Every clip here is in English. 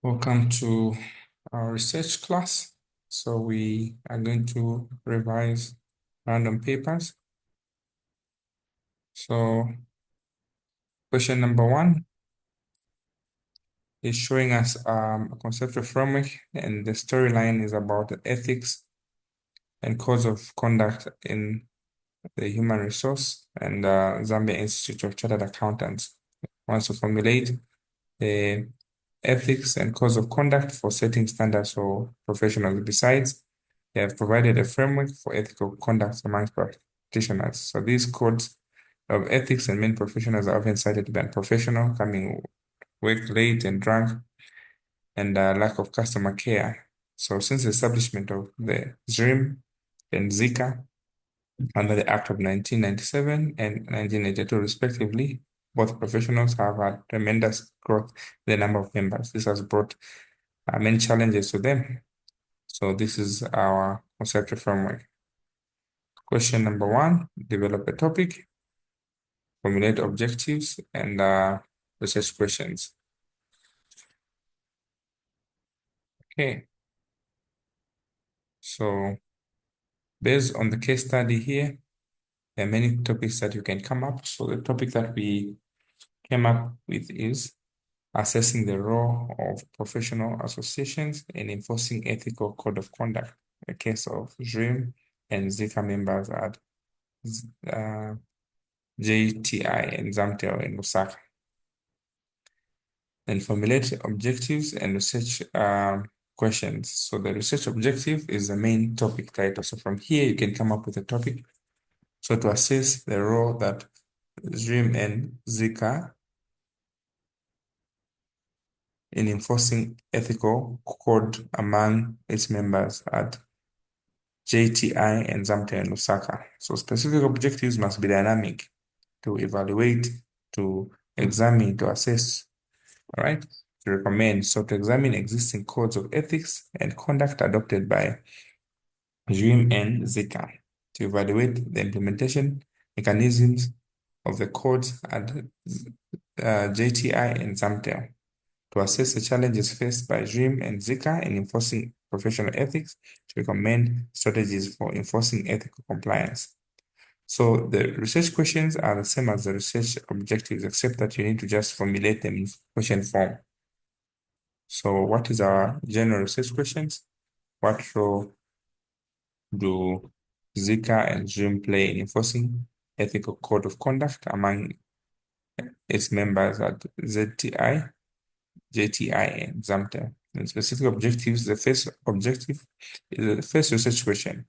Welcome to our research class. So we are going to revise random papers. So question number 1 is showing us a conceptual framework, and the storyline is about the ethics and codes of conduct in the human resource and Zambia Institute of Chartered Accountants wants to formulate the ethics and codes of conduct for setting standards for professionals. Besides, they have provided a framework for ethical conduct amongst practitioners. So these codes of ethics and many professionals are often cited to be unprofessional, coming work late and drunk, and lack of customer care. So since the establishment of the ZRIM and Zika under the Act of 1997 and 1982 respectively, both professionals have had tremendous growth in the number of members. This has brought many challenges to them. So this is our conceptual framework. Question number 1, develop a topic, formulate objectives, and research questions. Okay. So based on the case study here, there are many topics that you can come up. So the topic that we came up with is assessing the role of professional associations in enforcing ethical code of conduct. A case of ZRIM and Zika members at JTI and Zamtel in Lusaka. Then formulate objectives and research questions. So the research objective is the main topic title. So from here, you can come up with a topic. So to assess the role that ZRIM and Zika in enforcing ethical code among its members at JTI and Zamtel and Lusaka. So specific objectives must be dynamic to evaluate, to examine, to assess, all right? To recommend, so to examine existing codes of ethics and conduct adopted by ZRIM and Zika, to evaluate the implementation mechanisms of the codes at JTI and Zamtel, to assess the challenges faced by ZRIM and Zika in enforcing professional ethics, to recommend strategies for enforcing ethical compliance. So the research questions are the same as the research objectives, except that you need to just formulate them in question form. So what is our general research questions? What role do Zika and ZRIM play in enforcing ethical code of conduct among its members at ZTI, JTI, and Zamtel? And specific objectives, the first objective is the first research question.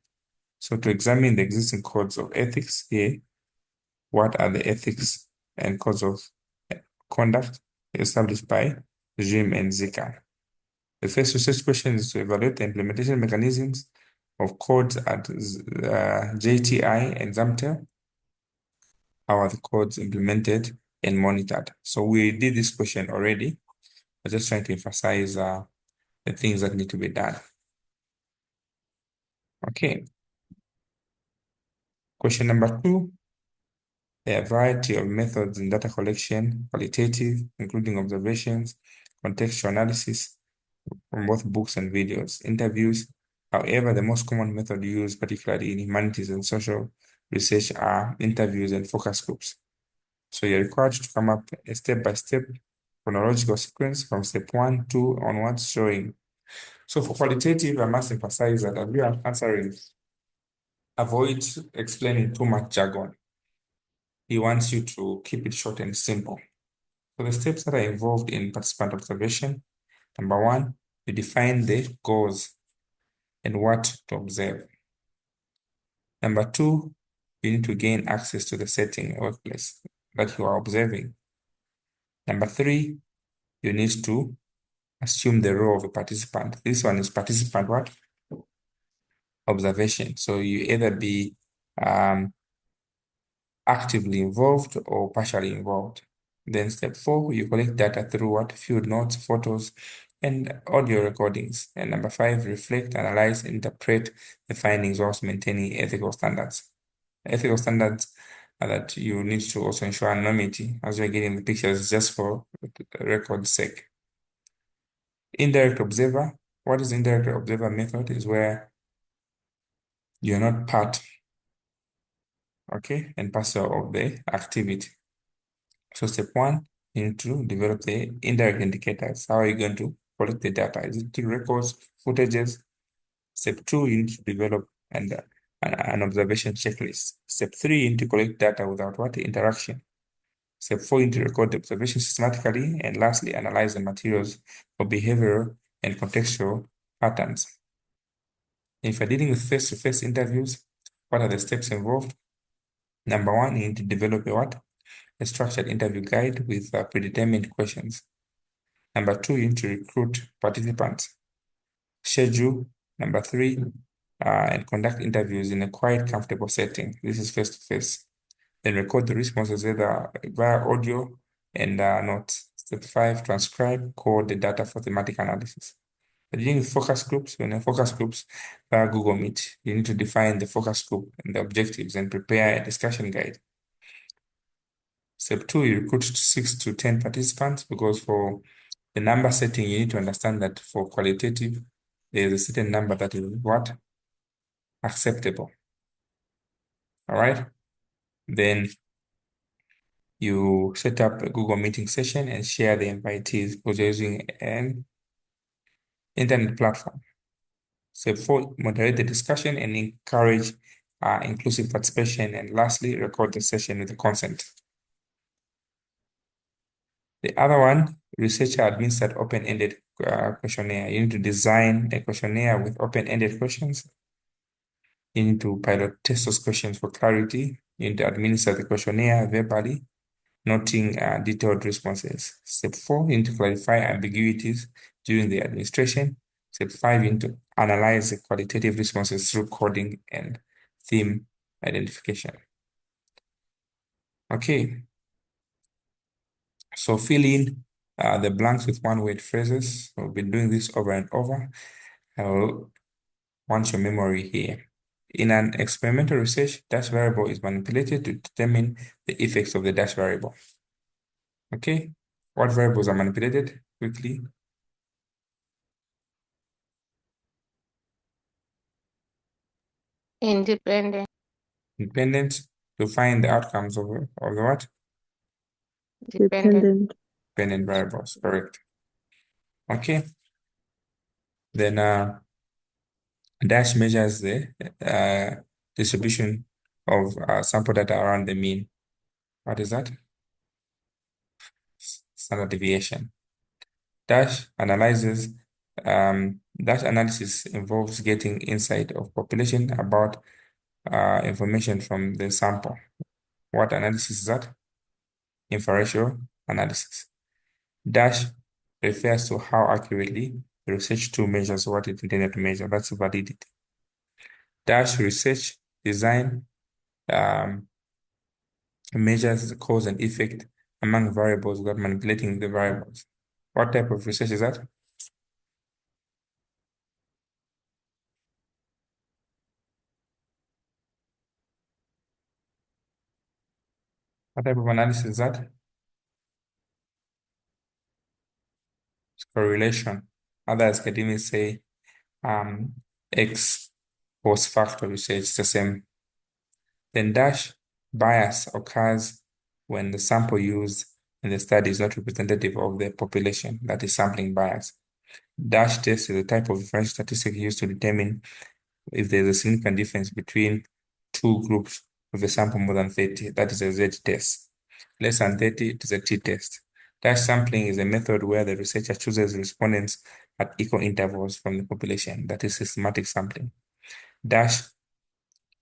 So to examine the existing codes of ethics here, what are the ethics and codes of conduct established by ZRIM and Zika? The first research question is to evaluate the implementation mechanisms of codes at JTI and Zamtel. How are the codes implemented and monitored? So we did this question already. I'm just trying to emphasize the things that need to be done. Okay. Question number 2. There are a variety of methods in data collection, qualitative, including observations, contextual analysis from both books and videos, interviews. However, the most common method used, particularly in humanities and social research, are interviews and focus groups. So you're required to come up a step-by-step chronological sequence from step 1, 2 onwards, showing. So for qualitative, I must emphasize that as we are answering, avoid explaining too much jargon. He wants you to keep it short and simple. So the steps that are involved in participant observation, number 1, you define the goals and what to observe. Number 2, you need to gain access to the setting or workplace that you are observing. Number 3, you need to assume the role of a participant. This one is participant what? Observation. So you either be actively involved or partially involved. Then step 4, you collect data through what? Field notes, photos, and audio recordings. And number 5, reflect, analyze, interpret the findings whilst maintaining ethical standards. Ethical standards are that you need to also ensure anonymity as you're getting the pictures just for record's sake. Indirect observer. What is indirect observer method? Is where you're not part, okay, and parcel of the activity. So step one, you need to develop the indirect indicators. How are you going to collect the data? Is it through records, footages? Step two, you need to develop an observation checklist. Step three, you need to collect data without what? Interaction. Step four, you need to record the observation systematically. And lastly, analyze the materials for behavioral and contextual patterns. If you're dealing with face-to-face interviews, what are the steps involved? Number one, you need to develop a what? A structured interview guide with predetermined questions. Number two, you need to recruit participants. Schedule. Number three, and conduct interviews in a quiet, comfortable setting. This is face to face. Then record the responses either via audio and notes. Step five, transcribe, code the data for thematic analysis. Dealing with focus groups, when in focus groups via Google Meet, you need to define the focus group and the objectives and prepare a discussion guide. Step two, you recruit 6 to 10 participants because for the number setting, you need to understand that for qualitative, there's a certain number that is what? Acceptable. All right. Then you set up a Google Meeting session and share the invitees because you're using an internet platform. Step four, moderate the discussion and encourage inclusive participation. And lastly, record the session with the consent. The other one, researcher administered open-ended questionnaire. You need to design a questionnaire with open-ended questions. You need to pilot test those questions for clarity. You need to administer the questionnaire verbally, noting detailed responses. Step four, you need to clarify ambiguities during the administration. Step five, you need to analyze the qualitative responses through coding and theme identification. Okay, so fill in the blanks with one-word phrases. We've been doing this over and over. I will want your memory here. In an experimental research, dash variable is manipulated to determine the effects of the dash variable. Okay, what variables are manipulated? Quickly. Independent. Independent to find the outcomes of the what? Dependent. Dependent variables, correct. Okay, then dash measures the distribution of sample data around the mean. What is that? Standard deviation. Dash analysis. Dash analysis involves getting insight of population about information from the sample. What analysis is that? Inferential analysis. Dash refers to how accurately the research tool measures what it intended to measure. That's validity. Dash research design measures the cause and effect among variables without manipulating the variables. What type of research is that? What type of analysis is that? It's correlation. Other academics say X post factor research is the same. Then dash bias occurs when the sample used in the study is not representative of the population, that is sampling bias. Dash test is a type of differential statistic used to determine if there's a significant difference between two groups with a sample more than 30. That is a Z test. Less than 30, it is a T test. Dash sampling is a method where the researcher chooses respondents at equal intervals from the population. That is systematic sampling. Dash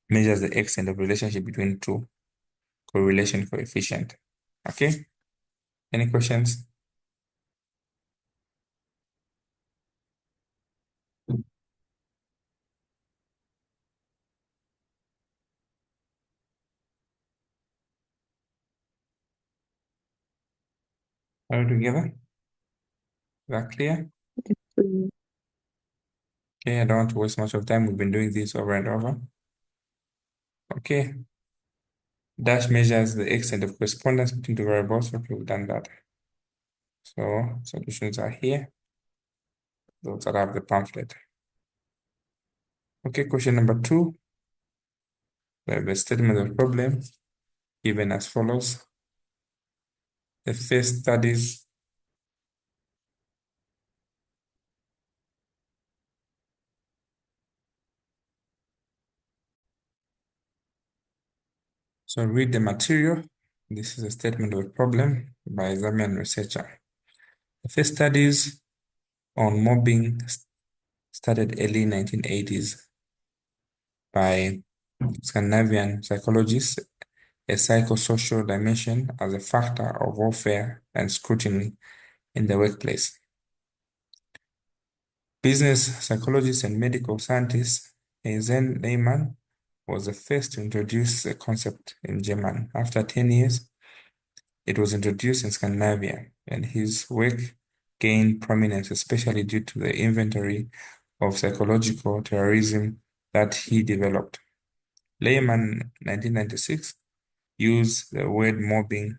measures the extent of relationship between two correlation coefficient. Okay? Any questions? Are we together? Is that clear? Okay, I don't want to waste much of time. We've been doing this over and over. Okay. Dash measures the extent of correspondence between two variables. Okay, we've done that. So solutions are here. those that have the pamphlet. Okay, question number 2. The statement of the problem given as follows. The first studies So read the material. This is a statement of a problem by Zambian researcher. The first studies on mobbing started early 1980s by Scandinavian psychologists, a psychosocial dimension as a factor of warfare and scrutiny in the workplace. Business psychologists and medical scientists, Eizen Lehmann was the first to introduce the concept in German. After 10 years, it was introduced in Scandinavia, and his work gained prominence, especially due to the inventory of psychological terrorism that he developed. Lehman, 1996, used the word mobbing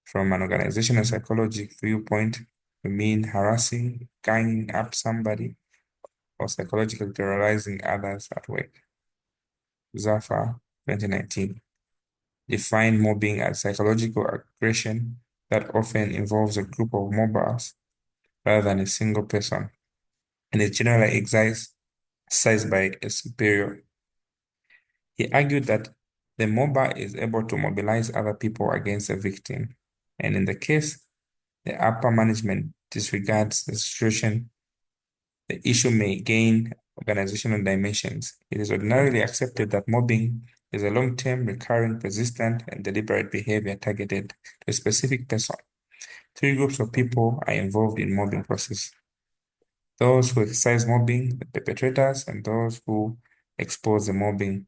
from an organizational psychology viewpoint to mean harassing, ganging up somebody, or psychologically terrorizing others at work. Zafar, 2019, defined mobbing as psychological aggression that often involves a group of mobbers rather than a single person, and is generally exercised by a superior. He argued that the mobber is able to mobilize other people against the victim, and in the case the upper management disregards the situation, the issue may gain organizational dimensions. It is ordinarily accepted that mobbing is a long-term, recurring, persistent, and deliberate behavior targeted to a specific person. 3 groups of people are involved in mobbing process: those who exercise mobbing, the perpetrators, and those who expose the mobbing,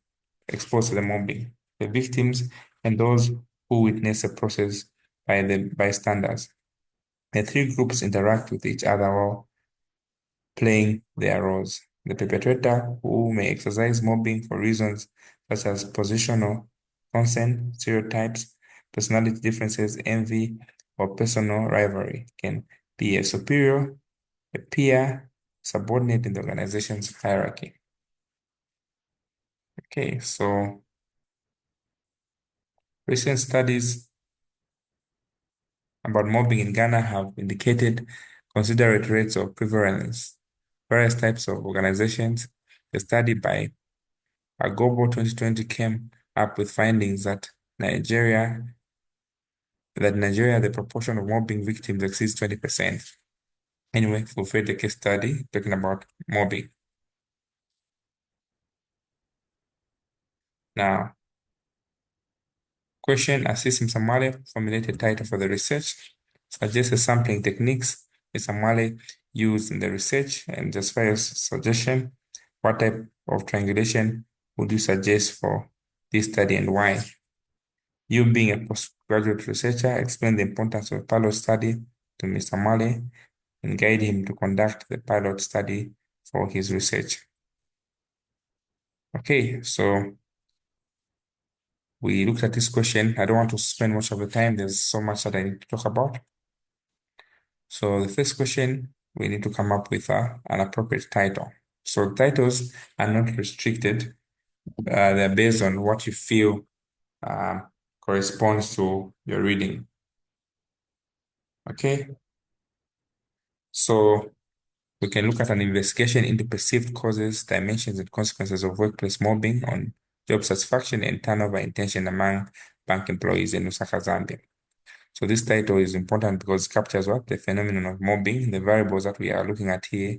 exposed to the mobbing, the victims, and those who witness the process by the bystanders. The 3 groups interact with each other while playing their roles. The perpetrator, who may exercise mobbing for reasons such as positional consent, stereotypes, personality differences, envy, or personal rivalry, can be a superior, a peer, subordinate in the organization's hierarchy. Okay, so recent studies about mobbing in Ghana have indicated considerate rates of prevalence. Various types of organizations. A study by Agobo 2020 came up with findings that Nigeria, the proportion of mobbing victims exceeds 20%. Anyway, we'll read the case study talking about mobbing. Now, question: Asis Msamale formulated title for the research, suggests sampling techniques Msamale used in the research, and just for your suggestion, what type of triangulation would you suggest for this study and why? You, being a postgraduate researcher, explain the importance of a pilot study to Mr. Male and guide him to conduct the pilot study for his research. Okay, so we looked at this question. I don't want to spend much of the time. There's so much that I need to talk about. So the first question, we need to come up with an appropriate title. So titles are not restricted. They're based on what you feel corresponds to your reading. Okay, so we can look at an investigation into perceived causes, dimensions, and consequences of workplace mobbing on job satisfaction and turnover intention among bank employees in Lusaka, Zambia. So this title is important because it captures what? The phenomenon of mobbing, the variables that we are looking at here.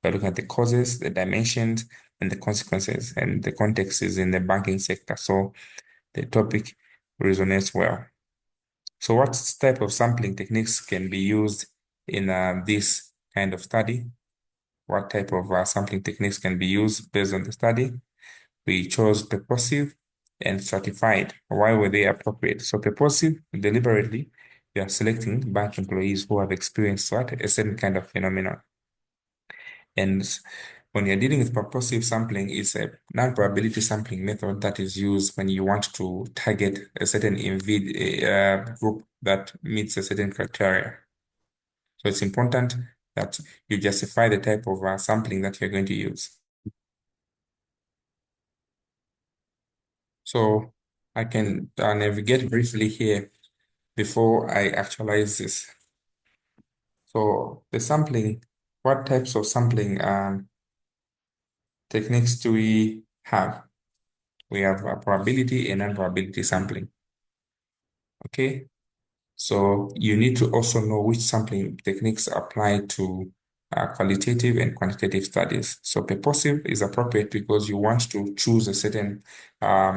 We're looking at the causes, the dimensions, and the consequences, and the context is in the banking sector. So the topic resonates well. So what type of sampling techniques can be used in this kind of study? What type of sampling techniques can be used based on the study? We chose purposive and stratified. Why were they appropriate? So purposive, deliberately, you are selecting bank employees who have experienced what? A certain kind of phenomenon. And when you're dealing with purposive sampling, it's a non-probability sampling method that is used when you want to target a certain group that meets a certain criteria. So it's important that you justify the type of sampling that you're going to use. So I can navigate briefly here before I actualize this. So the sampling, what types of sampling techniques do we have? We have probability and non-probability sampling. Okay, so you need to also know which sampling techniques apply to qualitative and quantitative studies. So purposive is appropriate because you want to choose a certain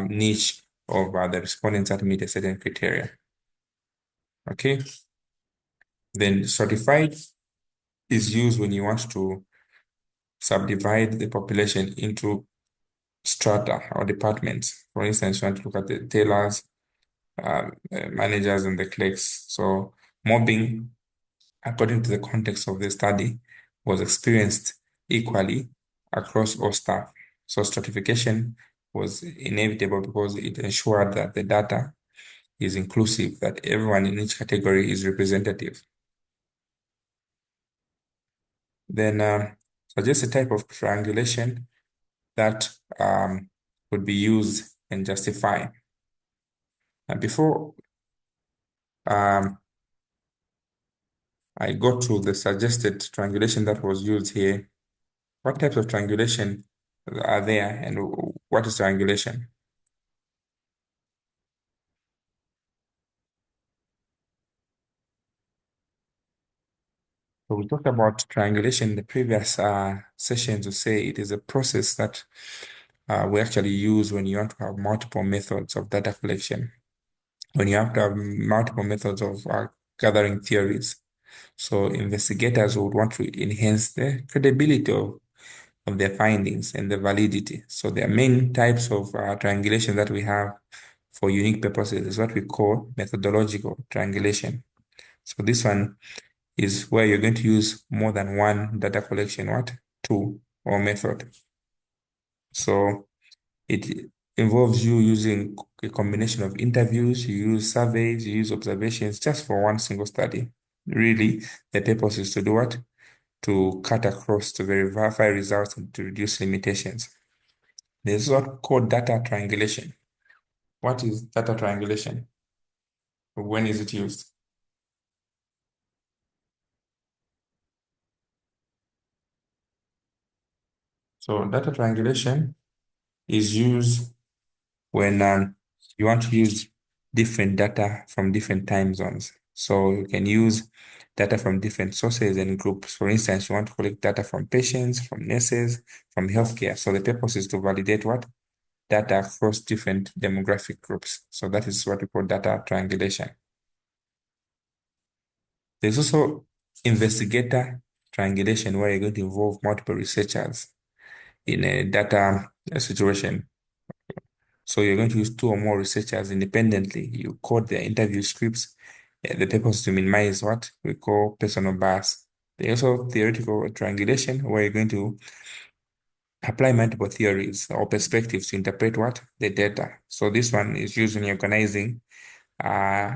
niche of the respondents that meet a certain criteria. Okay, then stratified is used when you want to subdivide the population into strata or departments. For instance, you want to look at the tailors, managers, and the clerks. So mobbing, according to the context of the study, was experienced equally across all staff. So stratification was inevitable because it ensured that the data is inclusive, that everyone in each category is representative. Then suggest a type of triangulation that could be used and justify. And before um, I go to the suggested triangulation that was used here, what types of triangulation are there and what is triangulation? So we talked about triangulation in the previous session to say it is a process that we actually use when you want to have multiple methods of data collection, when you have to have multiple methods of gathering theories. So investigators would want to enhance the credibility of their findings and the validity. So there are main types of triangulation that we have for unique purposes is what we call methodological triangulation. So this one is where you're going to use more than one data collection, what? Tool or method. So it involves you using a combination of interviews, you use surveys, you use observations just for one single study. Really, the purpose is to do what? To cut across to verify results and to reduce limitations. There's what called data triangulation. What is data triangulation? When is it used? So data triangulation is used when you want to use different data from different time zones. So you can use data from different sources and groups. For instance, you want to collect data from patients, from nurses, from healthcare. So the purpose is to validate what? Data across different demographic groups. So that is what we call data triangulation. There's also investigator triangulation where you're going to involve multiple researchers in a data situation. So you're going to use two or more researchers independently. You code their interview scripts. The purpose is to minimize what we call personal bias. There's also theoretical triangulation where you're going to apply multiple theories or perspectives to interpret what? The data. So this one is used when you're organizing uh,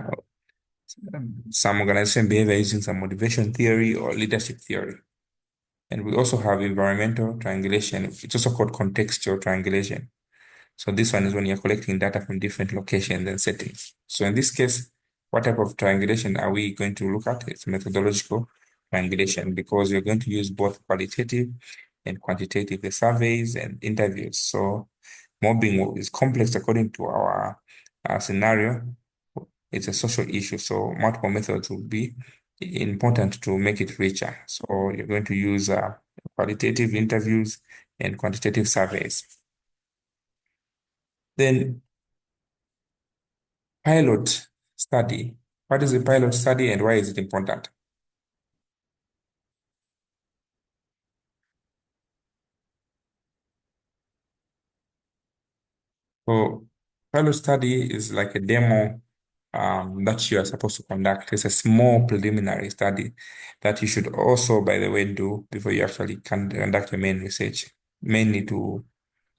some organization behavior using some motivation theory or leadership theory. And we also have environmental triangulation. It's also called contextual triangulation. So this one is when you're collecting data from different locations and settings. So in this case, what type of triangulation are we going to look at? It's methodological triangulation because you're going to use both qualitative and quantitative, the surveys and interviews. So mobbing is complex according to our scenario. It's a social issue, so multiple methods will be important to make it richer. So you're going to use qualitative interviews and quantitative surveys. Then pilot study. What is a pilot study and why is it important? So pilot study is like a demo that you are supposed to conduct. It's a small preliminary study that you should also, by the way, do before you actually can conduct your main research, mainly to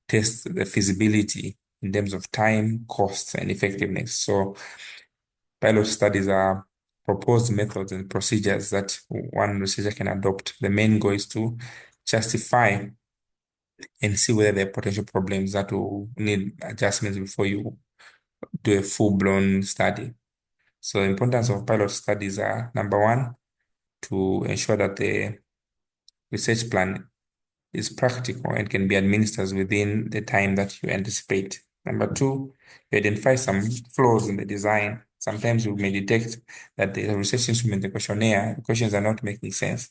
test the feasibility in terms of time, costs, and effectiveness. So pilot studies are proposed methods and procedures that one researcher can adopt. The main goal is to justify and see whether there are potential problems that will need adjustments before you do a full-blown study. So the importance of pilot studies are, number one, to ensure that the research plan is practical and can be administered within the time that you anticipate. Number two, you identify some flaws in the design. Sometimes you may detect that the research instrument, the questionnaire, the questions are not making sense.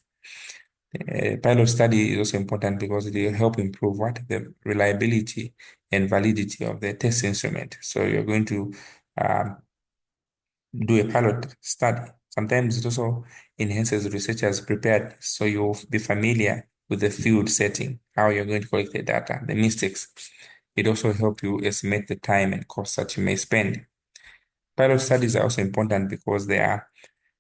Pilot study is also important because it will help improve what the reliability and validity of the test instrument. So you're going to um, do a pilot study. Sometimes it also enhances researchers' prepared, so you'll be familiar with the field setting, how you're going to collect the data, the mistakes. It also helps you estimate the time and cost that you may spend. Pilot studies are also important because they are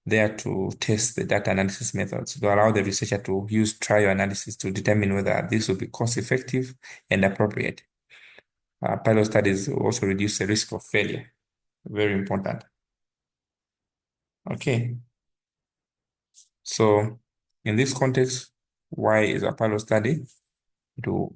there to test the data analysis methods to allow the researcher to use trial analysis to determine whether this will be cost effective and appropriate. Pilot studies also reduce the risk of failure. Very important. Okay. So in this context, why is a pilot study? To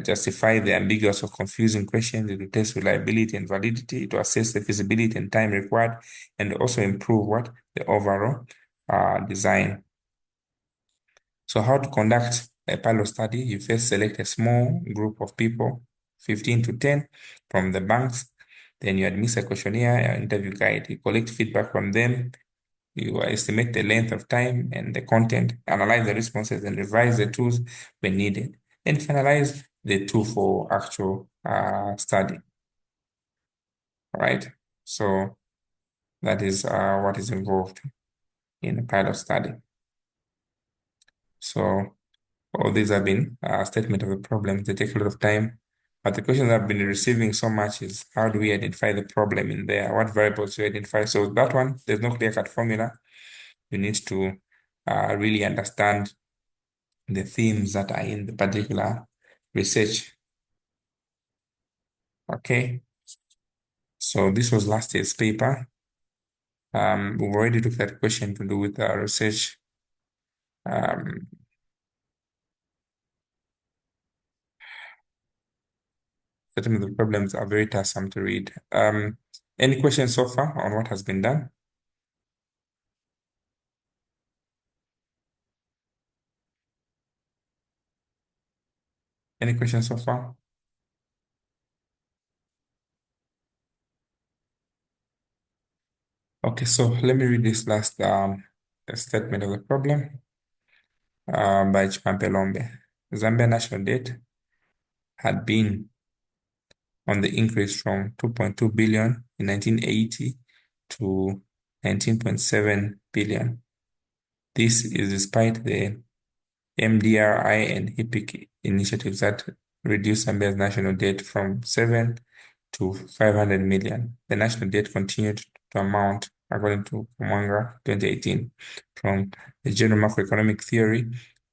justify the ambiguous or confusing questions, to test reliability and validity, to assess the feasibility and time required, and also improve what the overall design. So how to conduct a pilot study? You first select a small group of people, 15 to 10 from the banks. Then you administer a questionnaire, an interview guide. You collect feedback from them. You estimate the length of time and the content, analyze the responses, and revise the tools when needed, and finalize the tool for actual study. All right. So that is what is involved in a pilot study. So all these have been a statement of the problems. They take a lot of time. But the questions I've been receiving so much is how do we identify the problem in there? What variables do we identify? So that one, there's no clear-cut formula. You need to really understand the themes that are in the particular research. Okay, so this was last year's paper. We've already looked at a question to do with our research. Um, Certain of the problems are very tiresome to read. Any questions so far on what has been done? Any questions so far? Okay, so let me read this last statement of the problem by Chipampe Lombe. Zambia national debt had been on the increase from 2.2 billion in 1980 to 19.7 billion. This is despite the MDRI and HIPC initiatives that reduced Zambia's national debt from 7 to 500 million. The national debt continued to amount, according to Kumwanga 2018, from the General Macroeconomic Theory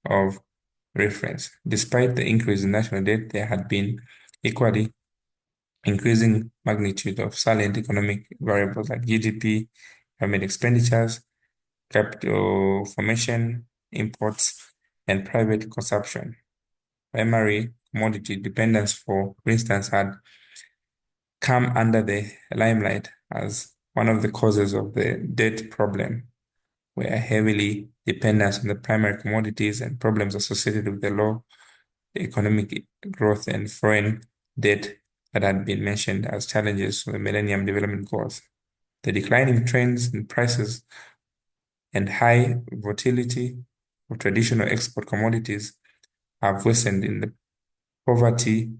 of Reference. Despite the increase in national debt, there had been equally increasing magnitude of salient economic variables like GDP, government expenditures, capital formation, imports, and private consumption. Primary commodity dependence, for instance, had come under the limelight as one of the causes of the debt problem, where heavily dependence on the primary commodities and problems associated with the low economic growth and foreign debt that had been mentioned as challenges to the Millennium Development Goals. The declining trends in prices and high volatility of traditional export commodities have worsened in the poverty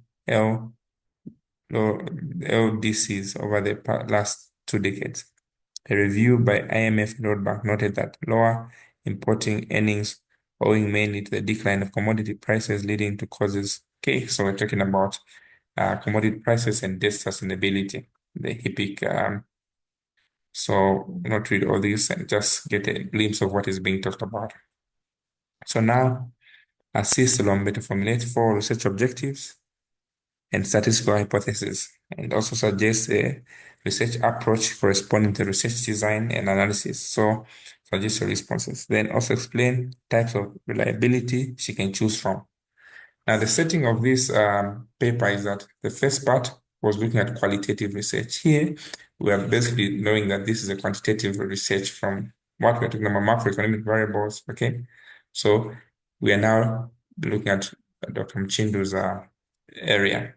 LDCs over the last 2 decades. A review by IMF and World Bank noted that lower importing earnings owing mainly to the decline of commodity prices leading to causes. Okay, so we're talking about commodity prices and debt sustainability, the HIPC. So not read all this and just get a glimpse of what is being talked about. So now assist Lombe to formulate 4 research objectives and statistical hypotheses, and also suggest a research approach corresponding to research design and analysis. So suggest your responses. Then also explain types of reliability she can choose from. Now, the setting of this paper is that the first part was looking at qualitative research. Here, we are basically knowing that this is a quantitative research from what we're talking about, macroeconomic variables, okay? So we are now looking at Dr. Mchindu's area.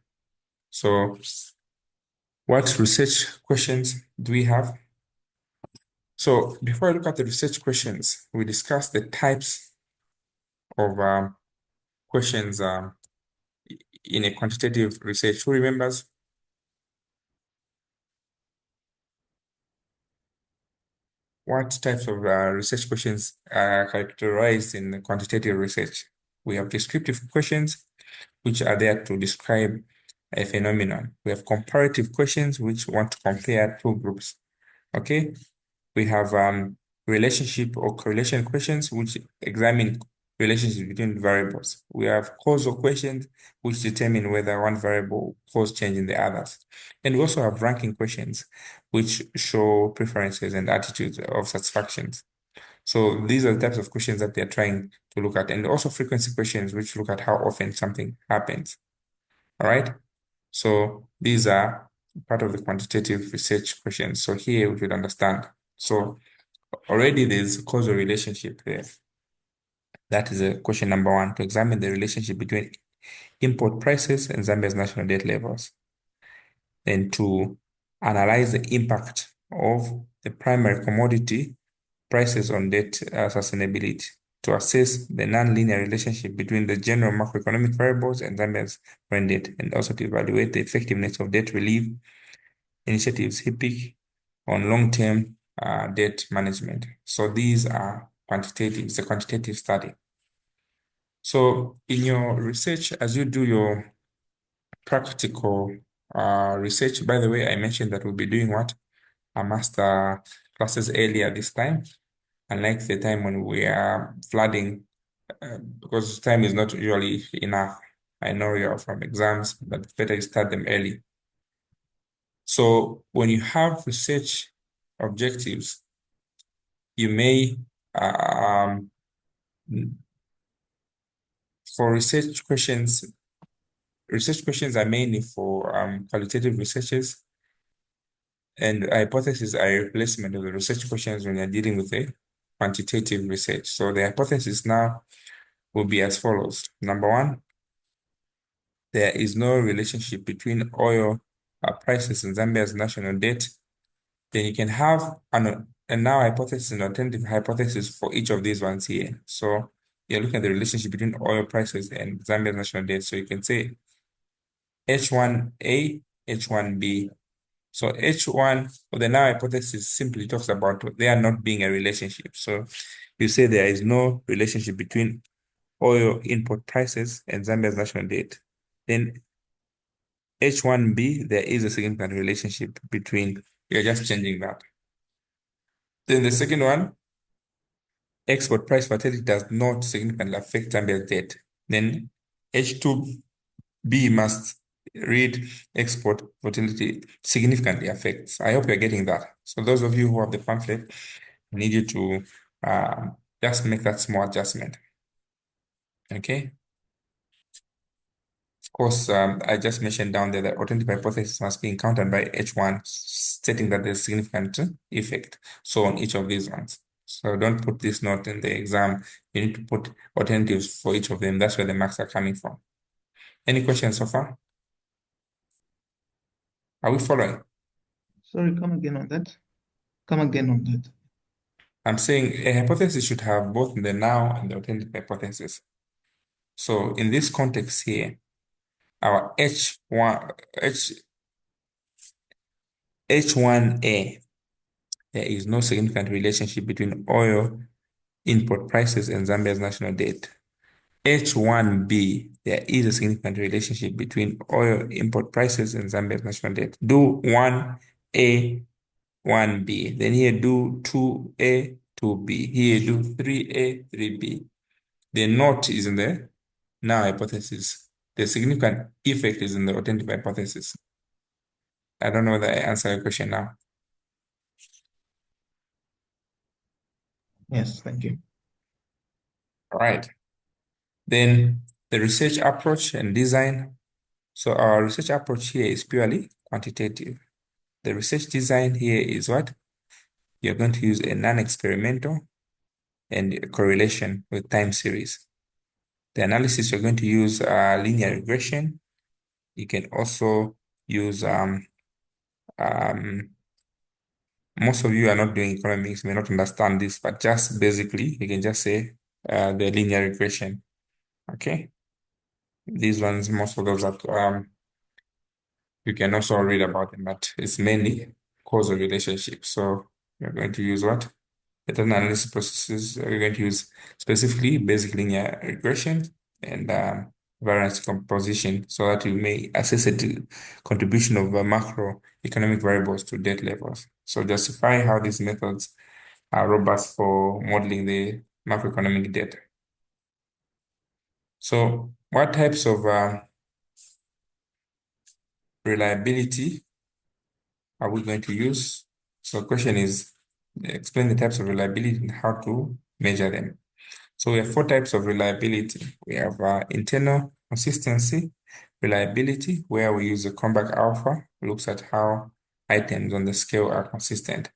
So what research questions do we have? So before I look at the research questions, we discuss the types of questions in a quantitative research. Who remembers? What types of research questions are characterized in quantitative research? We have descriptive questions, which are there to describe a phenomenon. We have comparative questions, which want to compare two groups. Okay, we have relationship or correlation questions, which examine relationships between variables. We have causal questions, which determine whether one variable cause change in the others. And we also have ranking questions, which show preferences and attitudes of satisfactions. So these are the types of questions that they're trying to look at. And also frequency questions, which look at how often something happens. All right. So these are part of the quantitative research questions. So here we should understand. So already there's a causal relationship there. That is a question number one, to examine the relationship between import prices and Zambia's national debt levels. Then to analyze the impact of the primary commodity prices on debt sustainability, to assess the nonlinear relationship between the general macroeconomic variables and Zambia's foreign debt, and also to evaluate the effectiveness of debt relief initiatives, HIPIC, on long-term debt management. So these are quantitative, it's a quantitative study. So in your research, as you do your practical research, by the way, I mentioned that we'll be doing what? A master classes earlier this time, unlike the time when we are flooding, because time is not usually enough. I know you're from exams, but it's better you start them early. So when you have research objectives, you may, for research questions are mainly for qualitative researchers, and hypotheses are a replacement of the research questions when you're dealing with a quantitative research. So the hypothesis now will be as follows. Number one, there is no relationship between oil prices and Zambia's national debt. Then you can have a now hypothesis and alternative hypothesis for each of these ones here. So you're looking at the relationship between oil prices and Zambia's national debt. So you can say H1A, H1B. So H1, or the now hypothesis simply talks about there not being a relationship. So you say there is no relationship between oil import prices and Zambia's national debt. Then H1B, there is a significant relationship between, you're just changing that. Then the second one, export price volatility does not significantly affect Zambia's debt. Then H2B must read export volatility significantly affects. I hope you're getting that. So those of you who have the pamphlet, I need you to just make that small adjustment. Okay. Of course, I just mentioned down there that alternative hypothesis must be encountered by H1, stating that there's significant effect. So on each of these ones. So don't put this note in the exam. You need to put alternatives for each of them. That's where the marks are coming from. Any questions so far? Are we following? Sorry, come again on that. Come again on that. I'm saying a hypothesis should have both the now and the alternative hypothesis. So in this context here, our H1A, there is no significant relationship between oil import prices and Zambia's national debt. H1B, there is a significant relationship between oil import prices and Zambia's national debt. Do 1A, 1B. Then here do 2A, 2B. Here do 3A, 3B. The note is in the now hypothesis. The significant effect is in the alternative hypothesis. I don't know whether I answered your question now. Yes, thank you. All right. Then the research approach and design. So our research approach here is purely quantitative. The research design here is what? You're going to use a non-experimental and a correlation with time series. The analysis, you're going to use linear regression. You can also use, most of you are not doing economics, may not understand this, but just basically, you can just say the linear regression, okay? These ones, most of those are, you can also read about them, but it's mainly causal relationship. So you're going to use what? Pattern analysis processes. You're going to use specifically basic linear regression and variance composition so that you may assess the contribution of macroeconomic variables to debt levels. So justify how these methods are robust for modeling the macroeconomic data. So what types of reliability are we going to use? So the question is, explain the types of reliability and how to measure them. So we have four types of reliability. We have internal consistency, reliability, where we use the Cronbach alpha, looks at how items on the scale are consistent.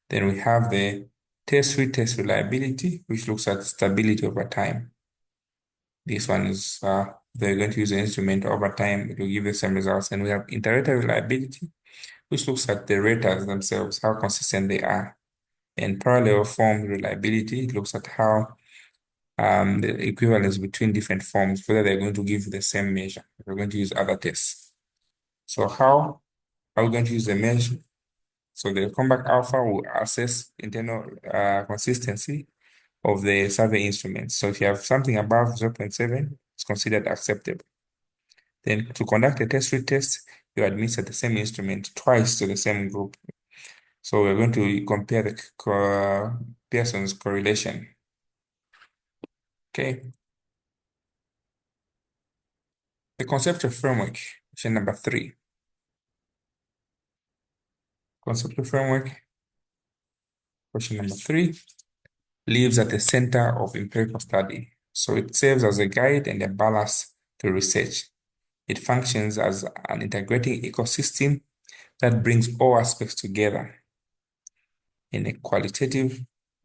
Then we have the test-retest reliability, which looks at stability over time. This one is, they're going to use the instrument over time, it will give the same results. And we have iterator reliability, which looks at the raters themselves, how consistent they are. And parallel form reliability, it looks at how the equivalence between different forms, whether they're going to give the same measure. We're going to use other tests. So how are we going to use the measure? So the Cronbach alpha will assess internal consistency of the survey instruments. So if you have something above 0.7, it's considered acceptable. Then to conduct a test-retest, you administer the same instrument twice to the same group. So we're going to compare the Pearson's correlation. Okay. The conceptual framework, question number 3. Conceptual framework, question number 3, lives at the center of empirical study. So it serves as a guide and a ballast to research. It functions as an integrating ecosystem that brings all aspects together in a qualitative